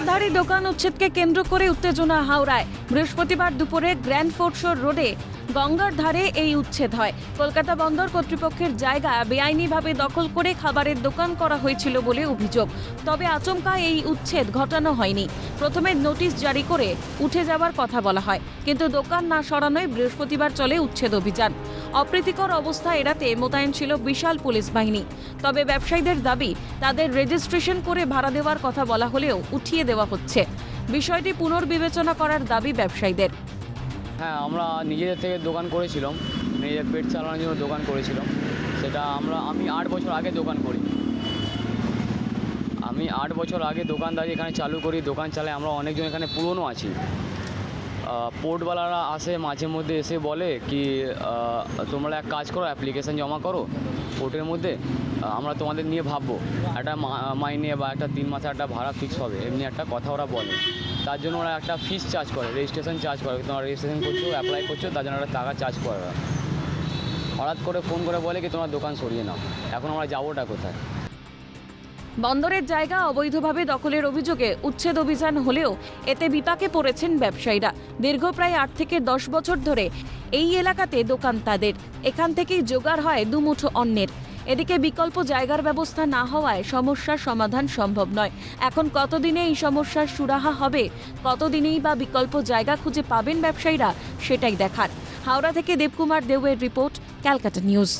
গঙ্গার ধারে দোকান উচ্ছেদকে কেন্দ্র করে উত্তেজনা হাওড়ায়। বৃহস্পতিবার দুপুরে গ্র্যান্ড ফোর্ট শোর রোডে গঙ্গার ধারে এই উচ্ছেদ হয়। কলকাতা বন্দর কর্তৃপক্ষের জায়গা বেআইনিভাবে দখল করে খাবারের দোকান করা হয়েছিল বলে অভিযোগ। তবে আচমকা এই উচ্ছেদ ঘটানো হয়নি। প্রথমে নোটিশ জারি করে উঠে যাওয়ার কথা বলা হয়, কিন্তু দোকান না সরানোয় বৃহস্পতিবার চলে উচ্ছেদ অভিযান। অপ্রীতিকর অবস্থা এড়াতে মোতায়েন ছিল বিশাল পুলিশ বাহিনী। তবে ব্যবসায়ীদের দাবি, তাদের রেজিস্ট্রেশন করে ভাড়া দেওয়ার কথা বলা হলেও উঠিয়ে দেওয়া হচ্ছে। বিষয়টি পুনর্বিবেচনা করার দাবি ব্যবসায়ীদের। হ্যাঁ, আমরা নিজেদের থেকে দোকান করেছিলাম, নিজের পেট চালানোর জন্য দোকান করেছিলাম। সেটা আমি 8 বছর আগে দোকান করি। আমি 8 বছর আগে দোকানদারি এখানে চালু করি, দোকান চালাই। আমরা অনেকজন এখানে পুরনো আছি। পোর্টওয়ালারা আসে মাঝে মধ্যে, এসে বলে কি তোমরা এক কাজ করো, অ্যাপ্লিকেশান জমা করো কোর্টের মধ্যে, আমরা তোমাদের নিয়ে ভাববো, একটা মাইনে বা একটা 3 মাসে একটা ভাড়া ফিক্স হবে, এমনি একটা কথা ওরা বলে। তার জন্য ওরা একটা ফিস চার্জ করে, রেজিস্ট্রেশন চার্জ করে। তোমরা রেজিস্ট্রেশন করছো, অ্যাপ্লাই করছো, তার জন্য একটা টাকা চার্জ করে। হঠাৎ করে ফোন করে বলে কি তোমরা দোকান সরিয়ে নাও। এখন আমরা যাবোটা কোথায়? বন্দরের জায়গা অবৈধভাবে দখলের অভিযোগে উচ্ছেদ অভিযান হলেও এতে বিপাকে পড়েছেন ব্যবসায়ীরা। দীর্ঘ প্রায় 8 থেকে 10 বছর ধরে এই এলাকাতে দোকান তাদের। এখান থেকেই জোগাড় হয় দুমুঠো অন্নের। এদিকে বিকল্প জায়গার ব্যবস্থা না হওয়ায় সমস্যার সমাধান সম্ভব নয়। এখন কতদিনে এই সমস্যার সুরাহা হবে, কতদিনেই বা বিকল্প জায়গা খুঁজে পাবেন ব্যবসায়ীরা, সেটাই দেখার। হাওড়া থেকে দেবকুমার দেওয়ের রিপোর্ট, ক্যালকাটা নিউজ।